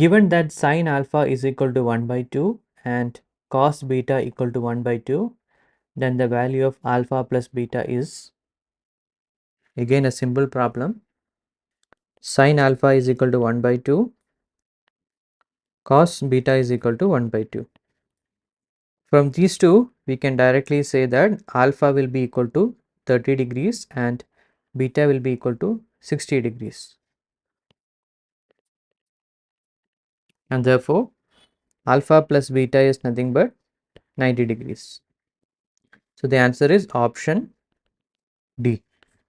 Given that sine alpha is equal to 1 by 2 and cos beta equal to 1 by 2, then the value of alpha plus beta is, again a simple problem, sine alpha is equal to 1 by 2, cos beta is equal to 1 by 2. From these two, we can directly say that alpha will be equal to 30 degrees and beta will be equal to 60 degrees. And therefore, alpha plus beta is nothing but 90 degrees. So the answer is option D.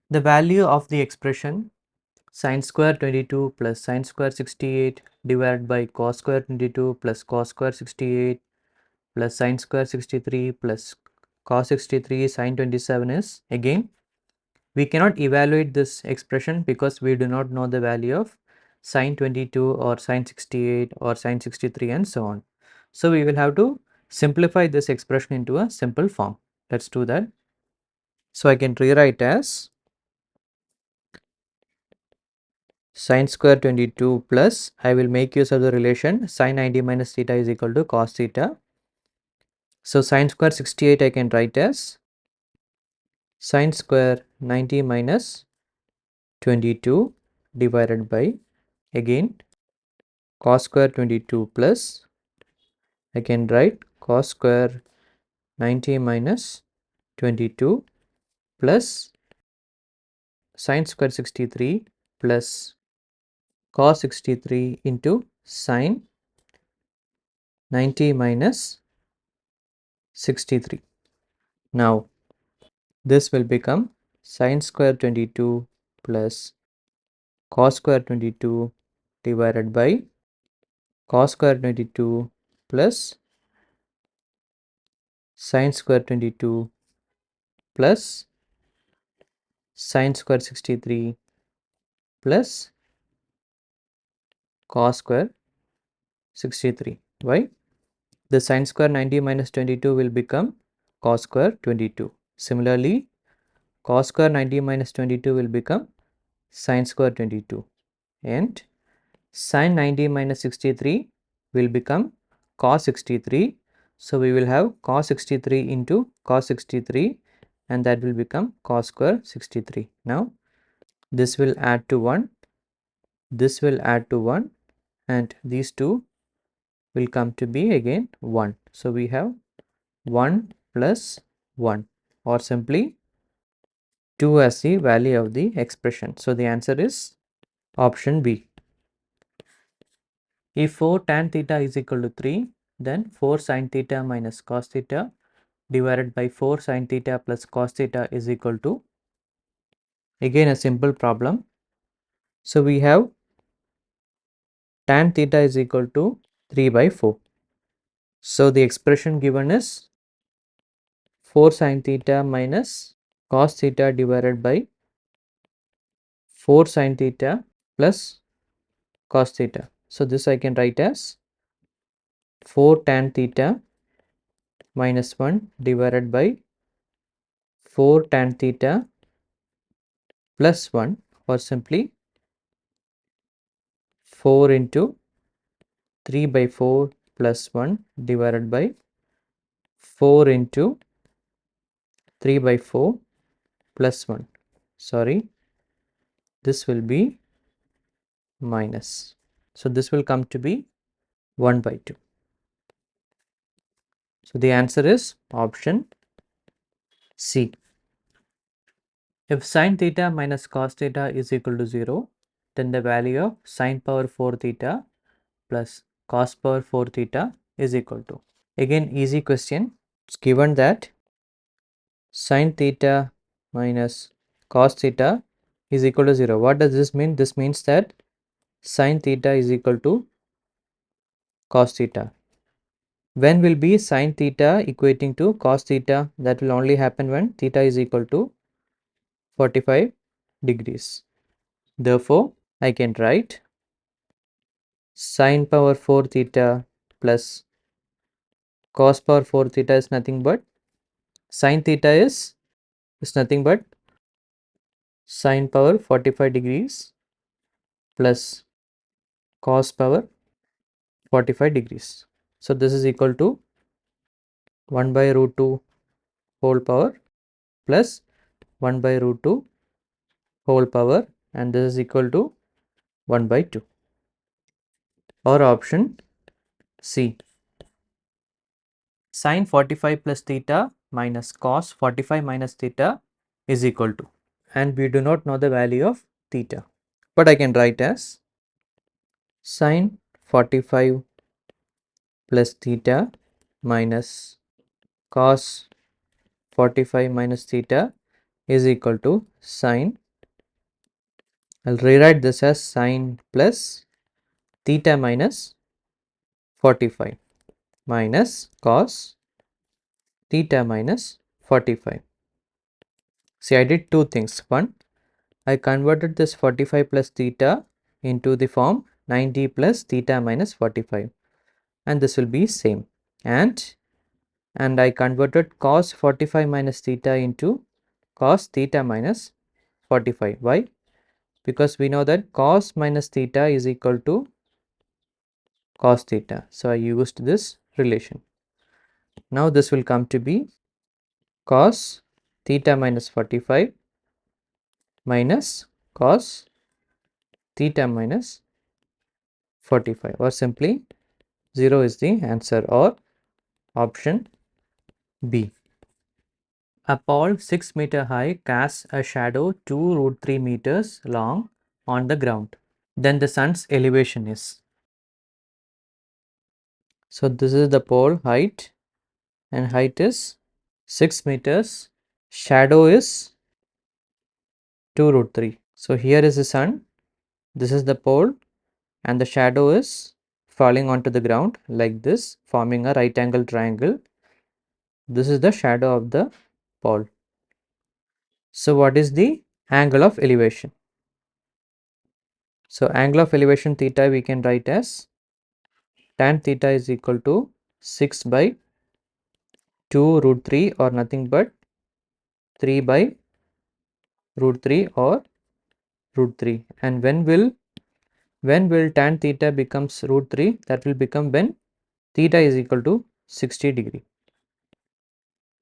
The value of the expression sin square 22 plus sin square 68 divided by cos square 22 plus cos square 68 plus sin square 63 plus cos 63 sin 27 is, again, we cannot evaluate this expression because we do not know the value of sin 22 or sin 68 or sin 63 and so on. So we will have to simplify this expression into a simple form. Let's do that. So I can rewrite as sin square 22 plus, I will make use of the relation sin 90 minus theta is equal to cos theta. So sin square 68 I can write as sin square 90 minus 22 divided by, again, cos square 22 plus, I can write cos square 90 minus 22 plus sin square 63 plus cos 63 into sin 90 minus 63. Now this will become sin square 22 plus cos square 22 divided by cos square 22 plus sin square 22 plus sin square 63 plus cos square 63. Why? The sin square 90 minus 22 will become cos square 22. Similarly, cos square 90 minus 22 will become sin square 22, and sin 90 minus 63 will become cos 63. So we will have cos 63 into cos 63, and that will become cos square 63. Now this will add to 1, this will add to 1, and these two will come to be again 1. So we have 1 plus 1, or simply 2 as the value of the expression. So the answer is option B. If 4 tan theta is equal to 3, then 4 sin theta minus cos theta divided by 4 sin theta plus cos theta is equal to, again a simple problem. So we have tan theta is equal to 3 by 4. So the expression given is 4 sin theta minus cos theta divided by 4 sin theta plus cos theta. So this I can write as 4 tan theta minus 1 divided by 4 tan theta plus 1, or simply 4 into 3 by 4 plus 1 divided by 4 into 3 by 4 plus 1. Sorry, this will be minus. So this will come to be 1 by 2. So the answer is option C. If sin theta minus cos theta is equal to 0, then the value of sin power 4 theta plus cos power 4 theta is equal to. Again, easy question. It's given that sin theta minus cos theta is equal to 0. What does this mean? This means that sin theta is equal to cos theta. When will be sin theta equating to cos theta? That will only happen when theta is equal to 45 degrees. Therefore, I can write sin power 4 theta plus cos power 4 theta is nothing but sin theta is nothing but sin power 45 degrees plus cos power 45 degrees. So this is equal to 1 by root 2 whole power plus 1 by root 2 whole power, and this is equal to 1 by 2. Or option C, sine 45 plus theta minus cos 45 minus theta is equal to, and we do not know the value of theta, but I can write as sine 45 plus theta minus cos 45 minus theta is equal to sine. I'll rewrite this as sine plus theta minus 45 minus cos theta minus 45. See, I did two things. One, I converted this 45 plus theta into the form 90 plus theta minus 45, and this will be same. And I converted cos 45 minus theta into cos theta minus 45. Why? Because we know that cos minus theta is equal to cos theta. So I used this relation. Now this will come to be cos theta minus 45 minus cos theta minus 45, or simply 0 is the answer, or option B. A pole 6 meter high casts a shadow 2 root 3 meters long on the ground. Then the sun's elevation is. So this is the pole height, and height is 6 meters. Shadow is 2 root 3. So here is the sun, this is the pole, and the shadow is falling onto the ground like this, forming a right angle triangle. This is the shadow of the pole. So what is the angle of elevation? So angle of elevation theta we can write as tan theta is equal to 6 by 2 root 3, or nothing but 3 by root 3 or root 3. And when will tan theta becomes root 3? That will become when theta is equal to 60 degree.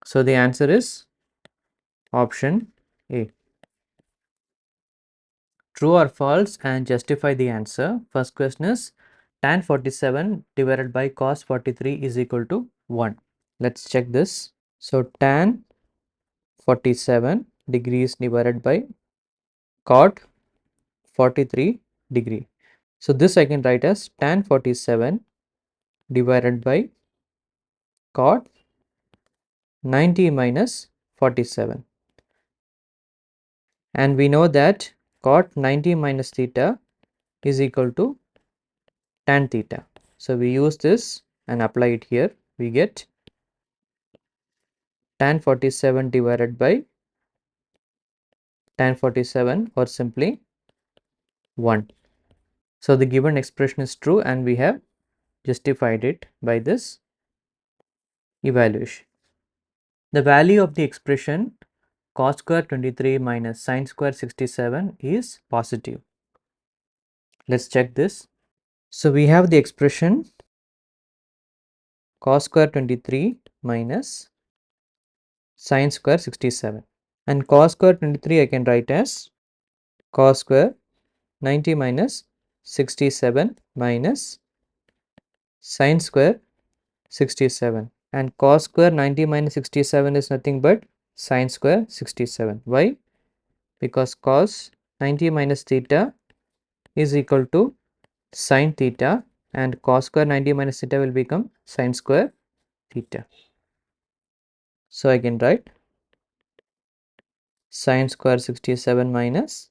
So the answer is option A. True or false, and justify the answer. First question is tan 47 divided by cos 43 is equal to 1. Let's check this. So tan 47 degrees divided by cot 43 degree. So this I can write as tan 47 divided by cot 90 minus 47. And we know that cot 90 minus theta is equal to tan theta. So we use this and apply it here. We get tan 47 divided by tan 47, or simply 1. So the given expression is true, and we have justified it by this evaluation. The value of the expression cos square 23 minus sin square 67 is positive. Let's check this. So we have the expression cos square 23 minus sin square 67, and cos square 23 I can write as cos square 90 minus 67 minus sin square 67, and cos square 90 minus 67 is nothing but sin square 67. Why? Because cos 90 minus theta is equal to sin theta, and cos square 90 minus theta will become sin square theta. So I can write sin square 67 minus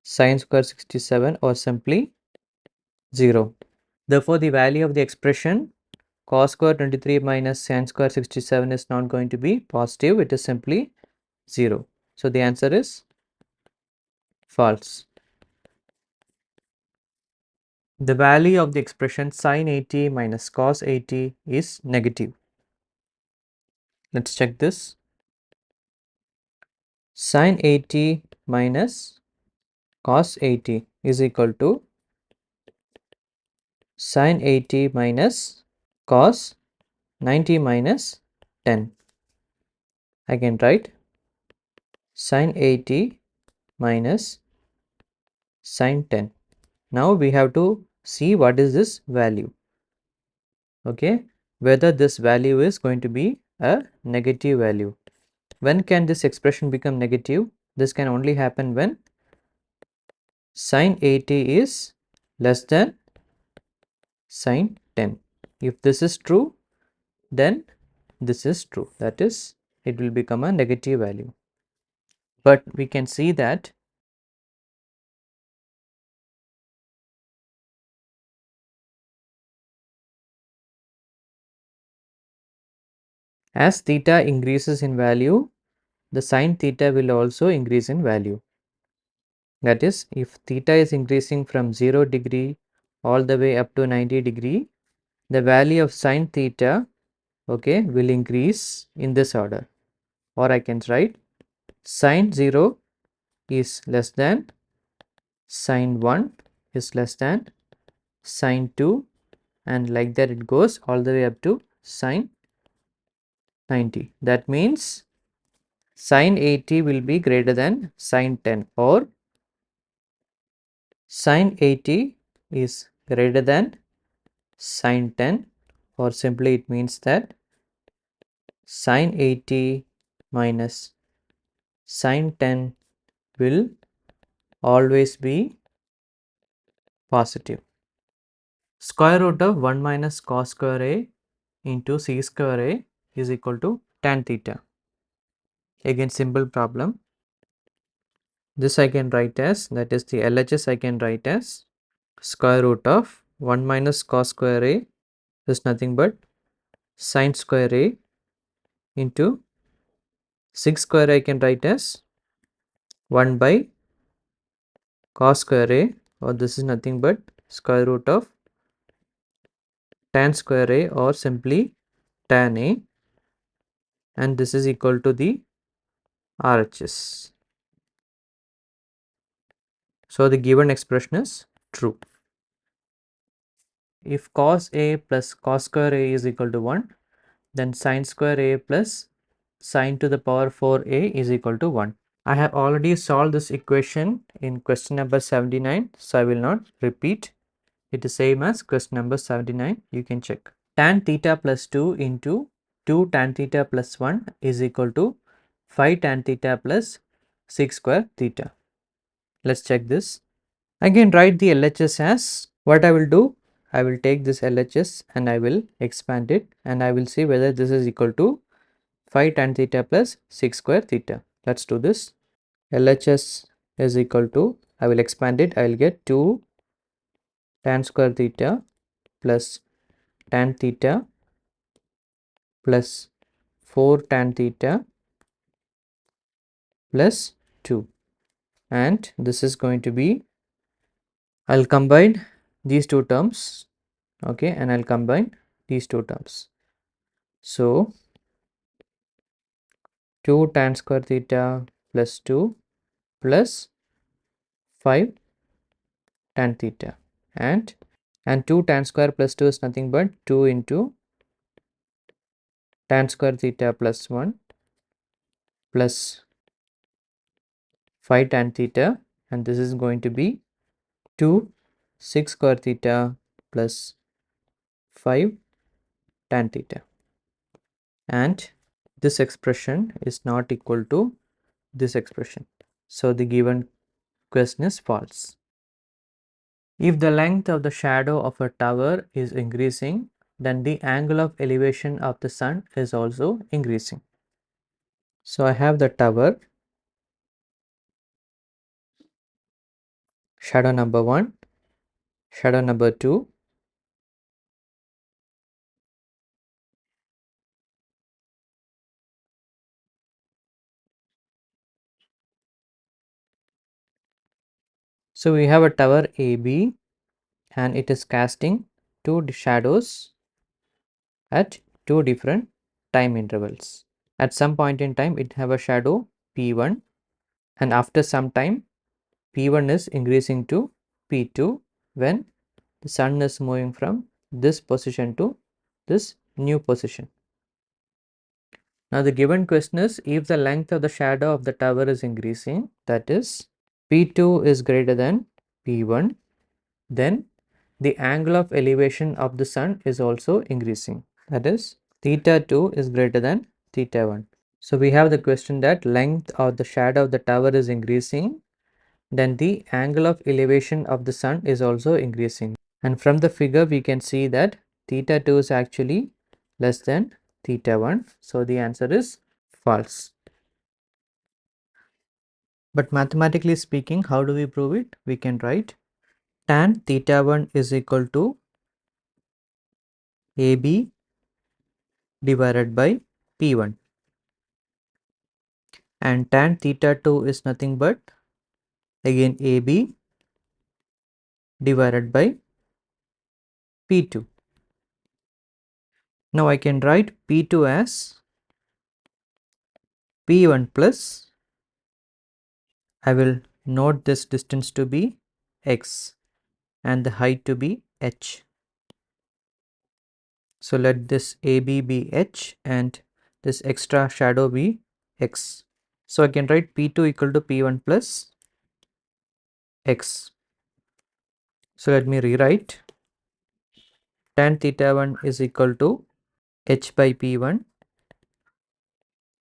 sin square 67, or simply 0. Therefore, the value of the expression cos square 23 minus sin square 67 is not going to be positive, it is simply 0. So the answer is false. The value of the expression sin 80 minus cos 80 is negative. Let's check this. Sin 80 minus cos 80 is equal to Sin 80 minus cos 90 minus 10. I can write sin 80 minus sin 10. Now we have to see what is this value. Okay, whether this value is going to be a negative value. When can this expression become negative? This can only happen when sin 80 is less than sin 10. If this is true, then this is true. That is, it will become a negative value. But we can see that as theta increases in value, the sin theta will also increase in value. That is, if theta is increasing from 0 degree all the way up to 90 degree, the value of sin theta, okay, will increase in this order. Or I can write sin 0 is less than sin 1 is less than sin 2, and like that it goes all the way up to sin 90. That means sin 80 will be greater than sin 10, or sin 80 is greater than sin 10, or simply it means that sin 80 minus sin 10 will always be positive. Square root of 1 minus cos square a into c square a is equal to tan theta. Again, simple problem. This I can write as, that is the LHS I can write as square root of 1 minus cos square a is nothing but sin square a into 6 square I can write as 1 by cos square a, or this is nothing but square root of tan square a, or simply tan a, and this is equal to the RHS. So the given expression is true. If cos a plus cos square a is equal to 1, then sin square a plus sin to the power 4a is equal to 1. I have already solved this equation in question number 79, so I will not repeat. It is same as question number 79, you can check. Tan theta plus 2 into 2 tan theta plus 1 is equal to 5 tan theta plus 6 square theta. Let's check this. I can write the LHS as, what I will do, I will take this LHS and I will expand it, and I will see whether this is equal to 5 tan theta plus 6 square theta. Let's do this. LHS is equal to, I will expand it, I will get 2 tan square theta plus tan theta plus 4 tan theta plus 2, and this is going to be, I'll combine these two terms, okay, and I'll combine these two terms. So 2 tan square theta plus 2 plus 5 tan theta, and 2 tan square plus 2 is nothing but 2 into tan square theta plus 1 plus 5 tan theta, and this is going to be 2 6 square theta plus 5 tan theta, and this expression is not equal to this expression. So the given question is false. If the length of the shadow of a tower is increasing, then the angle of elevation of the sun is also increasing. So I have the tower, shadow number 1, shadow number 2, so we have a tower AB, and it is casting two shadows at two different time intervals. At some point in time it have a shadow P1, and after some time P1 is increasing to P2 when the sun is moving from this position to this new position. Now the given question is, if the length of the shadow of the tower is increasing, that is P2 is greater than P1, then the angle of elevation of the sun is also increasing, that is theta 2 is greater than theta 1. So we have the question that length of the shadow of the tower is increasing, then the angle of elevation of the sun is also increasing. And from the figure we can see that theta 2 is actually less than theta 1. So the answer is false. But mathematically speaking, how do we prove it? We can write tan theta 1 is equal to AB divided by P1, and tan theta 2 is nothing but again AB divided by P2. Now I can write P2 as P1 plus, I will note this distance to be x and the height to be h. So let this AB be h and this extra shadow be x. So I can write P2 equal to P1 plus x. So let me rewrite tan theta 1 is equal to h by P1,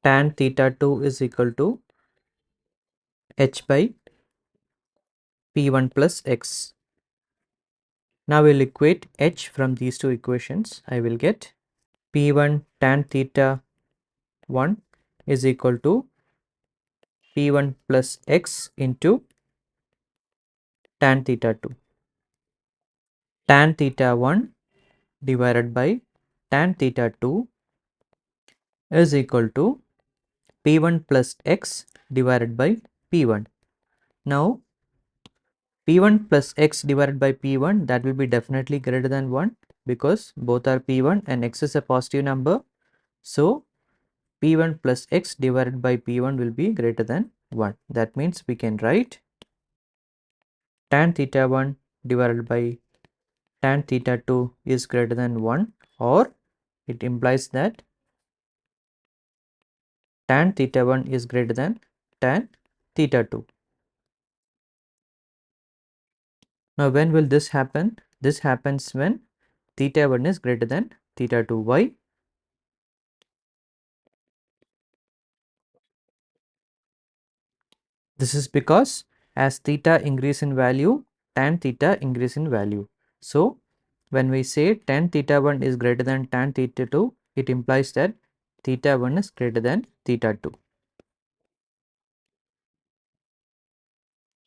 tan theta 2 is equal to h by P1 plus x. Now we'll equate h from these two equations. I will get P1 tan theta 1 is equal to P1 plus x into tan theta 2. Tan theta 1 divided by tan theta 2 is equal to P1 plus x divided by P1. Now P1 plus x divided by P1, that will be definitely greater than 1 because both are P1 and x is a positive number. So P1 plus x divided by P1 will be greater than 1. That means we can write tan theta 1 divided by tan theta 2 is greater than 1, or it implies that tan theta 1 is greater than tan theta 2. Now when will this happen? This happens when theta 1 is greater than theta 2. Why? This is because as theta increase in value, tan theta increase in value. So when we say tan theta 1 is greater than tan theta 2, it implies that theta 1 is greater than theta 2.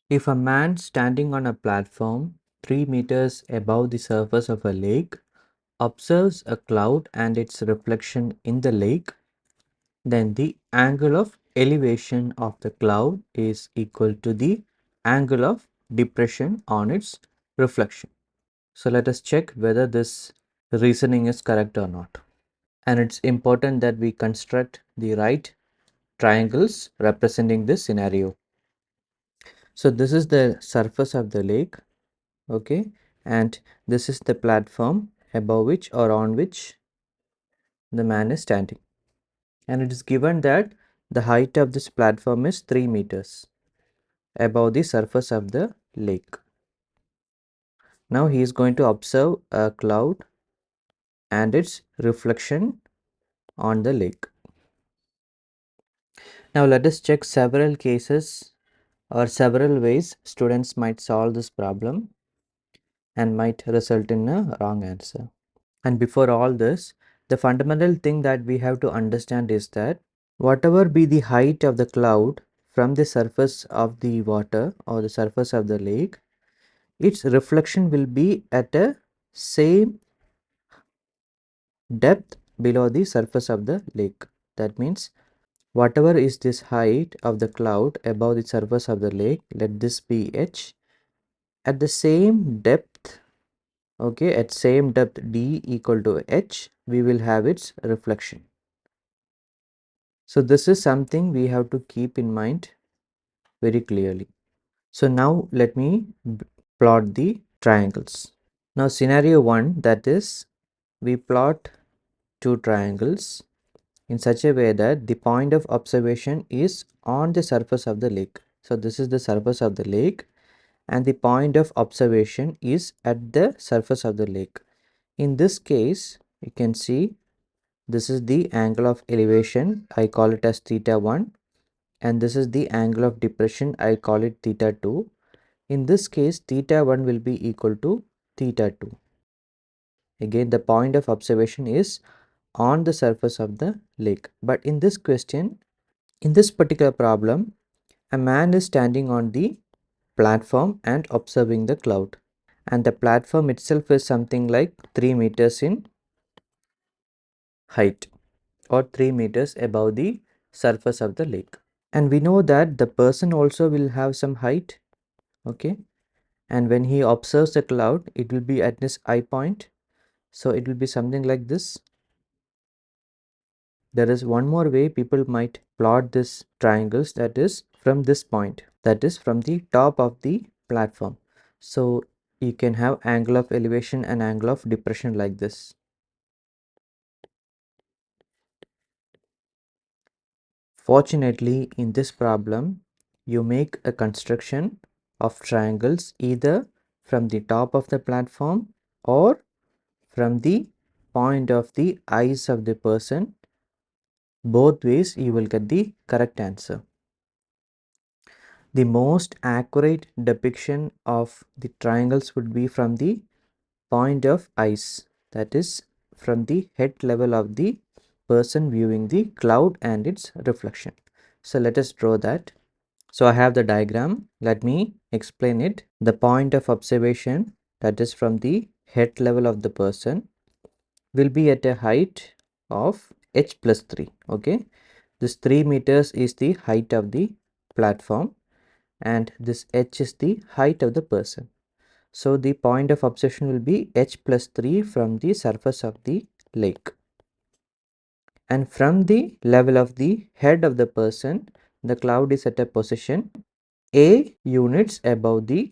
If a man standing on a platform 3 meters above the surface of a lake observes a cloud and its reflection in the lake, then the angle of elevation of the cloud is equal to the angle of depression on its reflection. So let us check whether this reasoning is correct or not. And it's important that we construct the right triangles representing this scenario. So this is the surface of the lake, okay, and this is the platform above which or on which the man is standing. And it is given that the height of this platform is 3 meters above the surface of the lake. Now he is going to observe a cloud and its reflection on the lake. Now let us check several cases or several ways students might solve this problem and might result in a wrong answer. And before all this, the fundamental thing that we have to understand is that whatever be the height of the cloud from the surface of the water or the surface of the lake, its reflection will be at a same depth below the surface of the lake. That means whatever is this height of the cloud above the surface of the lake, let this be h, at the same depth, okay, at same depth d equal to h, we will have its reflection. So this is something we have to keep in mind very clearly. So now let me plot the triangles. Now scenario 1, that is, we plot two triangles in such a way that the point of observation is on the surface of the lake. So this is the surface of the lake and the point of observation is at the surface of the lake. In this case, you can see this is the angle of elevation, I call it as theta 1, and this is the angle of depression, I call it theta 2. In this case, theta 1 will be equal to theta 2. Again, the point of observation is on the surface of the lake. But in this question, in this particular problem, a man is standing on the platform and observing the cloud. And the platform itself is something like 3 meters in height or 3 meters above the surface of the lake. And we know that the person also will have some height, okay? And when he observes the cloud, it will be at this eye point. So it will be something like this. There is one more way people might plot this triangles, that is from this point, that is from the top of the platform. So you can have angle of elevation and angle of depression like this. Fortunately, in this problem, you make a construction of triangles either from the top of the platform or from the point of the eyes of the person. Both ways you will get the correct answer. The most accurate depiction of the triangles would be from the point of eyes, that is from the head level of the person viewing the cloud and its reflection. So let us draw that. So I have the diagram. Let me explain it. The point of observation, that is from the head level of the person, will be at a height of h plus 3. Okay, this 3 meters is the height of the platform and this h is the height of the person. So the point of observation will be h plus 3 from the surface of the lake. And from the level of the head of the person, the cloud is at a position a units above the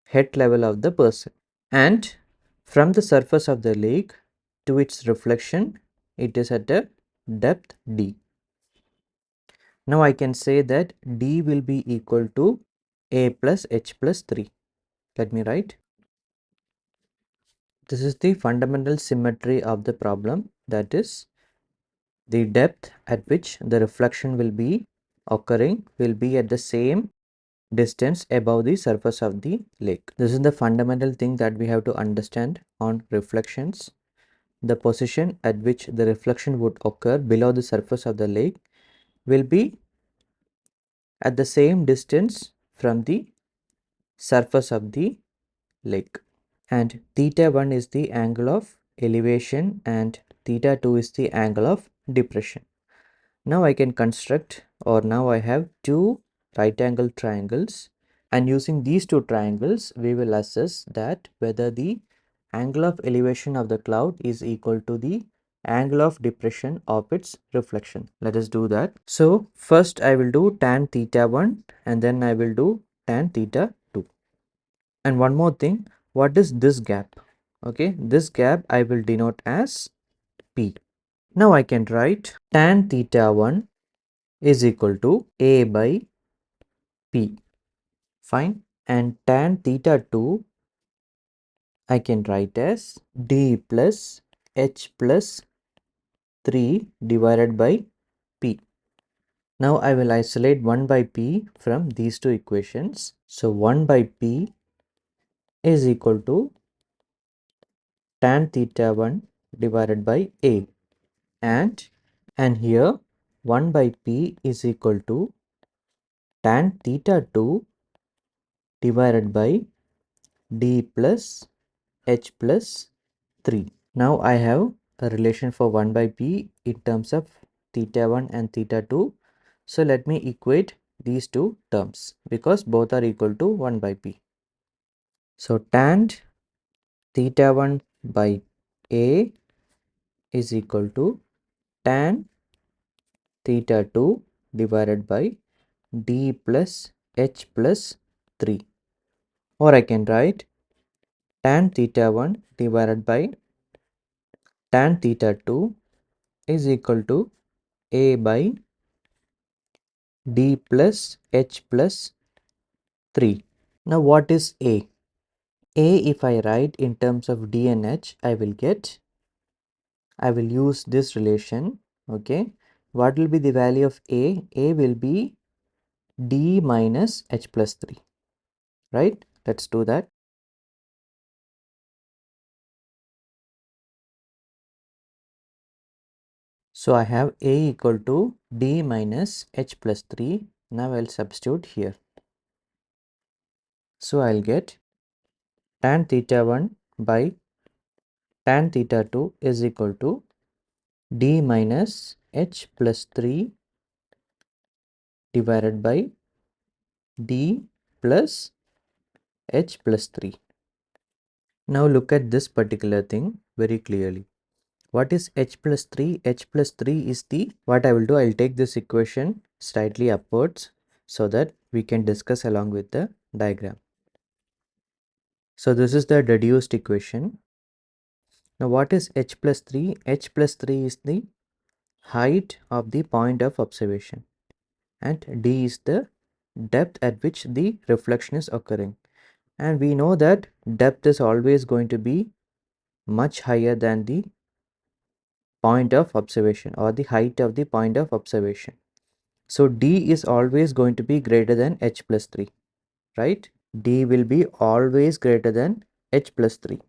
head level of the person. And from the surface of the lake to its reflection, it is at a depth d. Now I can say that d will be equal to a plus h plus 3. Let me write. This is the fundamental symmetry of the problem, that is the depth at which the reflection will be occurring will be at the same distance above the surface of the lake. This is the fundamental thing that we have to understand on reflections. The position at which the reflection would occur below the surface of the lake will be at the same distance from the surface of the lake. And theta 1 is the angle of elevation and theta 2 is the angle of depression. Now I can construct, or now I have two right angle triangles, and using these two triangles we will assess that whether the angle of elevation of the cloud is equal to the angle of depression of its reflection. Let us do that. So first I will do tan theta 1 and then I will do tan theta 2. And one more thing, what is this gap? Okay, this gap I will denote as P. Now I can write tan theta 1 is equal to A by P. Fine. And tan theta 2 I can write as D plus H plus 3 divided by P. Now I will isolate 1 by P from these two equations. So 1 by P is equal to tan theta 1 divided by A. And here 1 by P is equal to tan theta 2 divided by D plus H plus 3. Now I have a relation for 1 by P in terms of theta 1 and theta 2. So let me equate these two terms because both are equal to 1 by P. So tan theta 1 by A is equal to tan theta 2 divided by D plus H plus 3, or I can write tan theta 1 divided by tan theta 2 is equal to A by D plus H plus 3. Now what is A? A, if I write in terms of D and H, I will use this relation. Okay. What will be the value of A? A will be D minus H plus 3. Right? Let's do that. So I have A equal to D minus H plus 3. Now I'll substitute here. So I'll get tan theta 1 by tan theta 2 is equal to D minus H plus 3 divided by D plus H plus 3. Now look at this particular thing very clearly. What is H plus 3? H plus 3 is what I will do, I'll take this equation slightly upwards so that we can discuss along with the diagram. So this is the deduced equation. Now what is H plus 3? H plus 3 is the height of the point of observation and D is the depth at which the reflection is occurring. And we know that depth is always going to be much higher than the point of observation or the height of the point of observation. So D is always going to be greater than H plus 3, right? D will be always greater than H plus 3.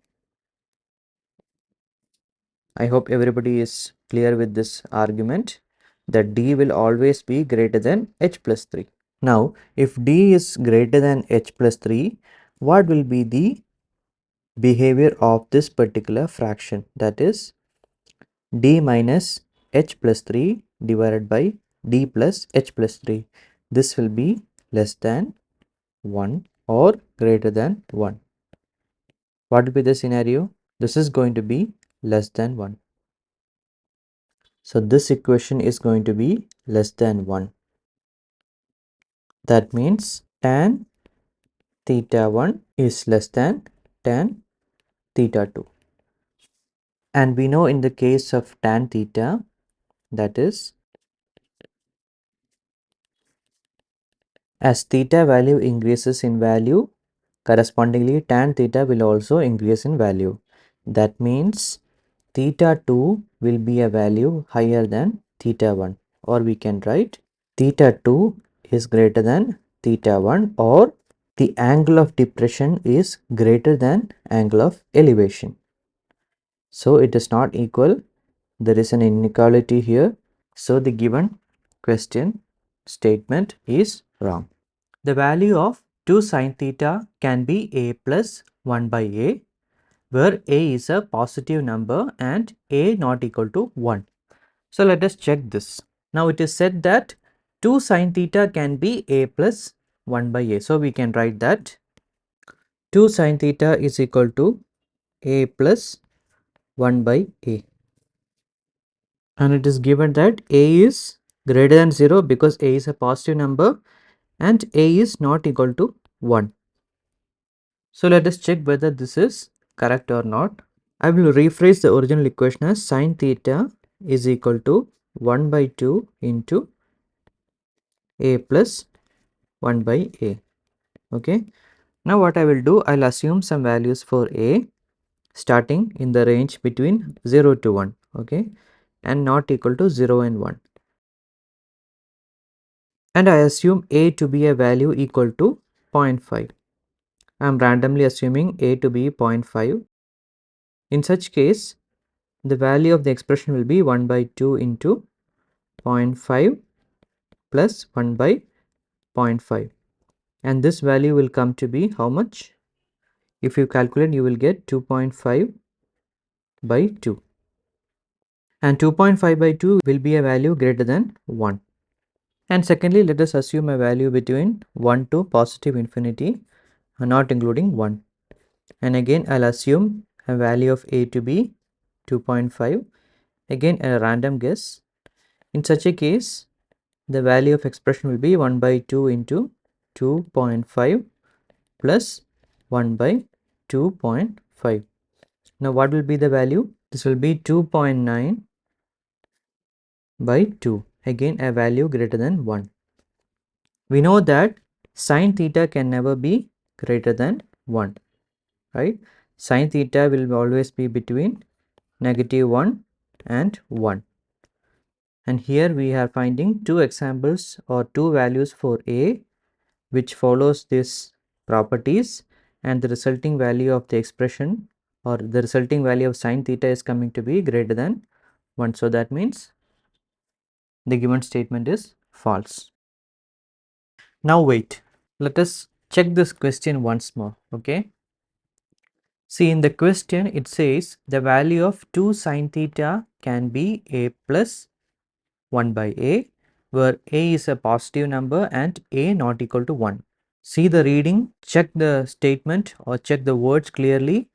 I hope everybody is clear with this argument that D will always be greater than H plus 3. Now, if D is greater than H plus 3, what will be the behavior of this particular fraction? That is D minus H plus 3 divided by D plus H plus 3. This will be less than 1 or greater than 1. What will be the scenario? This is going to be less than 1. So this equation is going to be less than 1. That means tan theta 1 is less than tan theta 2. And we know in the case of tan theta, that is, as theta value increases in value, correspondingly tan theta will also increase in value. That means theta 2 will be a value higher than theta 1, or we can write theta 2 is greater than theta 1, or the angle of depression is greater than angle of elevation. So it is not equal. There is an inequality here. So the given question statement is wrong. The value of 2 sin theta can be a plus 1 by a, where a is a positive number and a not equal to 1. So let us check this. Now it is said that 2 sin theta can be a plus 1 by a. So we can write that 2 sin theta is equal to a plus 1 by a. And it is given that a is greater than 0 because a is a positive number and a is not equal to 1. So let us check whether this is correct or not. I will rephrase the original equation as sin theta is equal to 1 by 2 into a plus 1 by a. Okay. Now what I will do, I'll assume some values for a starting in the range between 0 to 1. Okay. And not equal to 0 and 1. And I assume a to be a value equal to 0.5. I am randomly assuming a to be 0.5. In such case, the value of the expression will be 1 by 2 into 0.5 plus 1 by 0.5. And this value will come to be how much? If you calculate, you will get 2.5 by 2. And 2.5 by 2 will be a value greater than 1. And secondly, let us assume a value between 1 to positive infinity, not including 1. And again, I'll assume a value of a to be 2.5. Again, a random guess. In such a case, the value of expression will be 1 by 2 into 2.5 plus 1 by 2.5. 5. Now what will be the value? This will be 2.9 by 2. Again a value greater than 1. We know that sine theta can never be greater than 1, right? Sine theta will always be between -1 and 1. And here we are finding two examples or two values for A which follows this properties, and the resulting value of the expression or the resulting value of sine theta is coming to be greater than 1. So that means the given statement is false. Now wait, let us check this question once more. Okay, see, in the question it says the value of 2 sine theta can be a plus 1 by a, where a is a positive number and a not equal to 1. See the reading, check the statement or check the words clearly.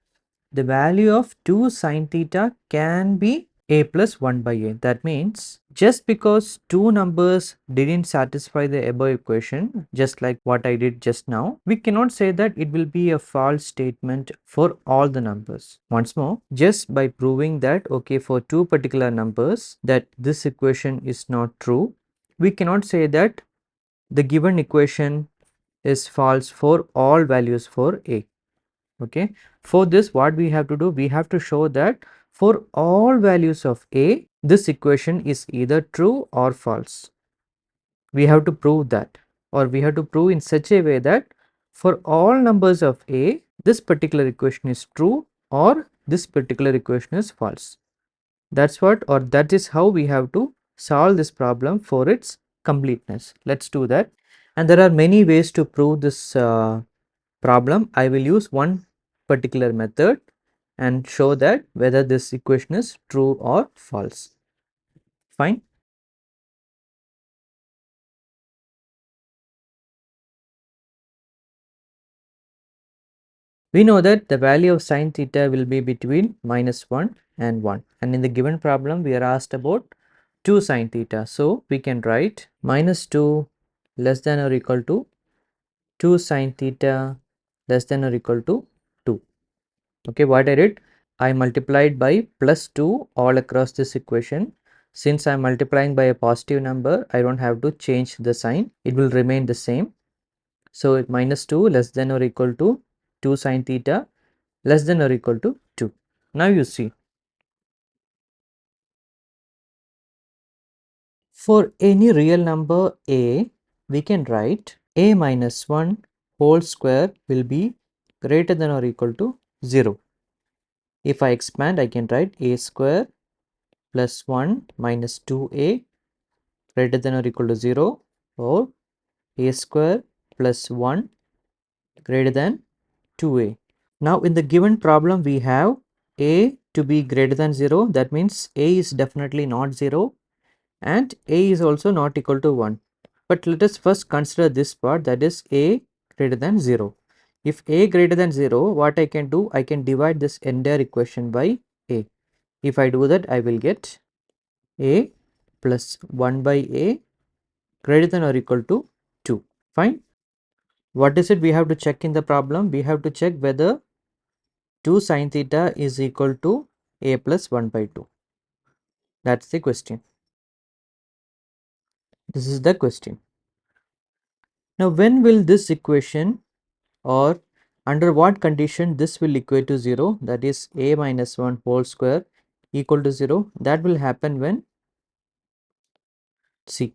The value of 2 sine theta can be a plus 1 by a. That means just because two numbers didn't satisfy the above equation, just like what I did just now, we cannot say that it will be a false statement for all the numbers. Once more, just by proving that okay, for two particular numbers that this equation is not true, we cannot say that the given equation is false for all values for a. Okay, for this what we have to do, we have to show that for all values of a, this equation is either true or false. We have to prove that, or we have to prove in such a way that for all numbers of a, this particular equation is true or this particular equation is false. That's what, or that is how we have to solve this problem for its completeness. Let's do that. And there are many ways to prove this problem. I will use one particular method and show that whether this equation is true or false. Fine. We know that the value of sine theta will be between -1 and 1, and in the given problem we are asked about 2 sine theta. So we can write -2 less than or equal to 2 sine theta less than or equal to 2. Okay, what I did, I multiplied by +2 all across this equation. Since I am multiplying by a positive number, I don't have to change the sign, it will remain the same. So -2 less than or equal to 2 sine theta less than or equal to 2. Now you see, for any real number a, we can write a minus 1 whole square will be greater than or equal to 0. If I expand, I can write a square plus 1 minus 2a greater than or equal to 0, or a square plus 1 greater than 2a. Now in the given problem we have a to be greater than 0, that means a is definitely not 0 and a is also not equal to 1. But let us first consider this part, that is a greater than 0. If a greater than 0, what I can do, I can divide this entire equation by a. If I do that, I will get a plus 1 by a greater than or equal to 2. Fine. What is it we have to check in the problem? We have to check whether 2 sine theta is equal to a plus 1 by 2. That's the question. This is the question. Now when will this equation, or under what condition this will equate to 0, that is a minus 1 whole square equal to 0? That will happen when, see,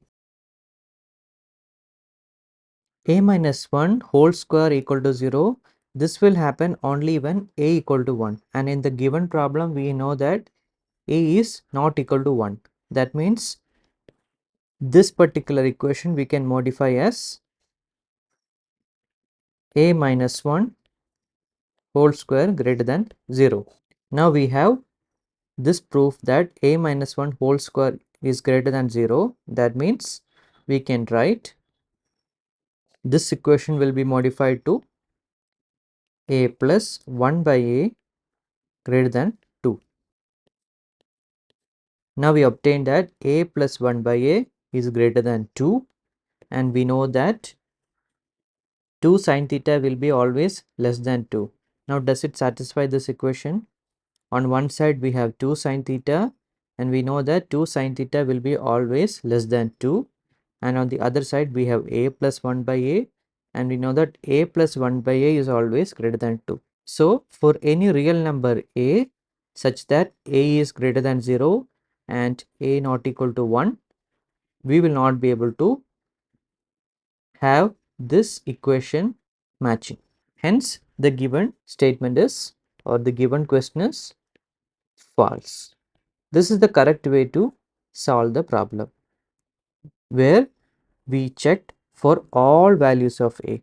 a minus 1 whole square equal to 0, this will happen only when a equal to 1, and in the given problem we know that a is not equal to 1. That means this particular equation we can modify as a minus 1 whole square greater than 0. Now we have this proof that a minus 1 whole square is greater than 0. That means we can write this equation will be modified to a plus 1 by a greater than 2. Now we obtain that a plus 1 by a is greater than 2, and we know that 2 sine theta will be always less than 2. Now does it satisfy this equation? On one side we have 2 sin theta, and we know that 2 sin theta will be always less than 2, and on the other side we have a plus 1 by a, and we know that a plus 1 by a is always greater than 2. So for any real number a such that a is greater than 0 and a not equal to 1, we will not be able to have this equation matching. Hence the given statement is, or the given question is, false. This is the correct way to solve the problem, where we checked for all values of a.